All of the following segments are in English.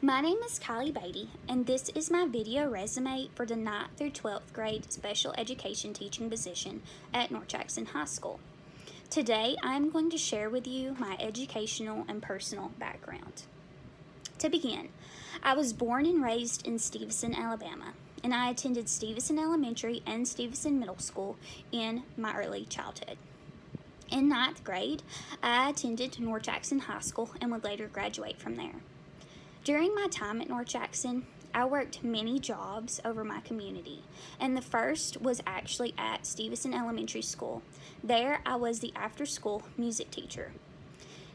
My name is Kylie Beatty, and this is my video resume for the 9th through 12th grade special education teaching position at North Jackson High School. Today, I am going to share with you my educational and personal background. To begin, I was born and raised in Stevenson, Alabama, and I attended Stevenson Elementary and Stevenson Middle School in my early childhood. In 9th grade, I attended North Jackson High School and would later graduate from there. During my time at North Jackson, I worked many jobs over my community, and the first was actually at Stevenson Elementary School. There, I was the after-school music teacher.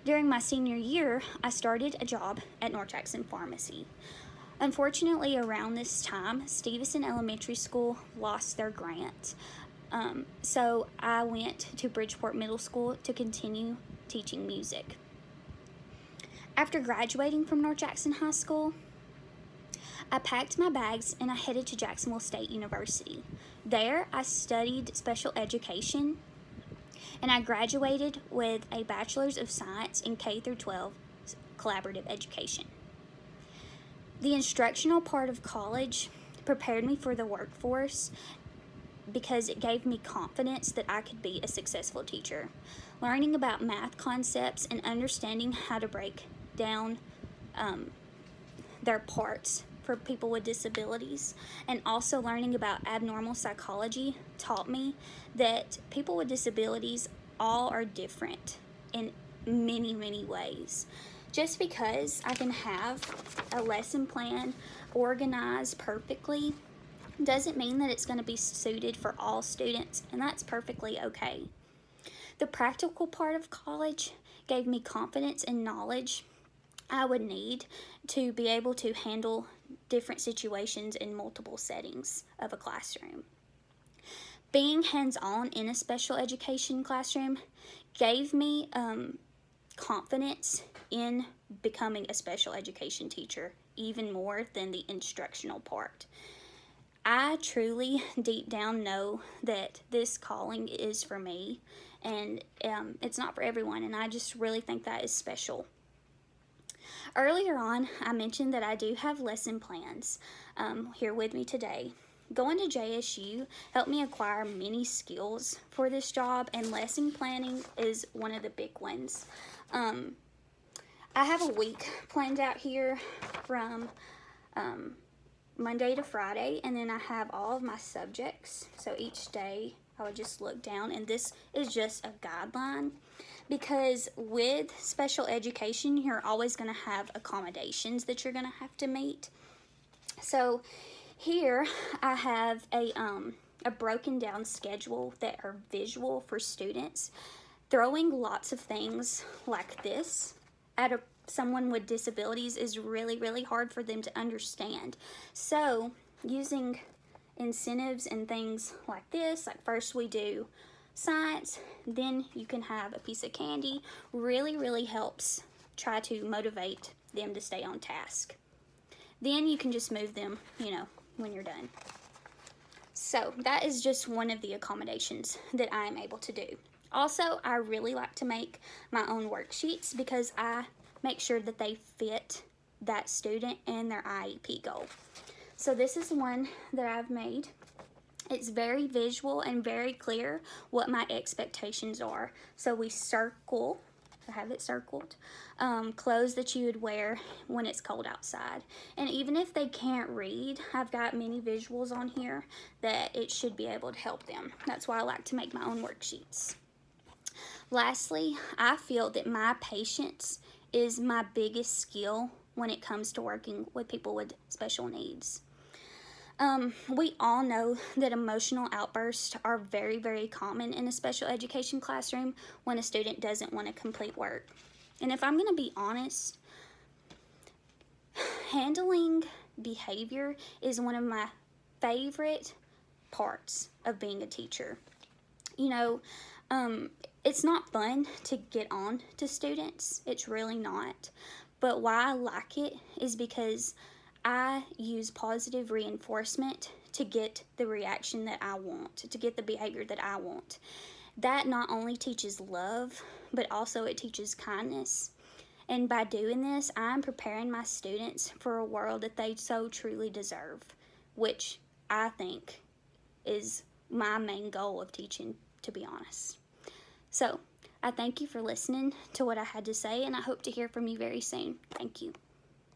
During my senior year, I started a job at North Jackson Pharmacy. Unfortunately, around this time, Stevenson Elementary School lost their grant, so I went to Bridgeport Middle School to continue teaching music. After graduating from North Jackson High School, I packed my bags and I headed to Jacksonville State University. There, I studied special education and I graduated with a Bachelor's of Science in K-12 collaborative education. The instructional part of college prepared me for the workforce because it gave me confidence that I could be a successful teacher. Learning about math concepts and understanding how to break down their parts for people with disabilities, and also learning about abnormal psychology taught me that people with disabilities all are different in many ways. Just because I can have a lesson plan organized perfectly doesn't mean that it's going to be suited for all students, and that's perfectly okay. The practical part of college gave me confidence and knowledge I would need to be able to handle different situations in multiple settings of a classroom. Being hands-on in a special education classroom gave me confidence in becoming a special education teacher even more than the instructional part. I truly deep down know that this calling is for me, and it's not for everyone, and I just really think that is special. Earlier on, I mentioned that I do have lesson plans here with me today. Going to JSU helped me acquire many skills for this job, and lesson planning is one of the big ones. I have a week planned out here from Monday to Friday, and then I have all of my subjects. So each day I would just look down, and this is just a guideline because with special education, you're always going to have accommodations that you're going to have to meet. So here I have a broken down schedule that are visual for students. Throwing lots of things like this at someone with disabilities is really hard for them to understand. So using incentives and things like this, like first we do science, then you can have a piece of candy, really helps try to motivate them to stay on task. Then you can just move them, when you're done. So that is just one of the accommodations that I am able to do. Also, I really like to make my own worksheets because I make sure that they fit that student and their IEP goal. So this is one that I've made. It's very visual and very clear what my expectations are. So we circle, I have it circled, clothes that you would wear when it's cold outside. And even if they can't read, I've got many visuals on here that it should be able to help them. That's why I like to make my own worksheets. Lastly, I feel that my patience is my biggest skill when it comes to working with people with special needs. We all know that emotional outbursts are very common in a special education classroom when a student doesn't want to complete work. And if I'm going to be honest, handling behavior is one of my favorite parts of being a teacher. It's not fun to get on to students. It's really not. But why I like it is because I use positive reinforcement to get the reaction that I want, to get the behavior that I want. That not only teaches love, but also it teaches kindness. And by doing this, I'm preparing my students for a world that they so truly deserve, which I think is my main goal of teaching, to be honest. So, I thank you for listening to what I had to say, and I hope to hear from you very soon. Thank you.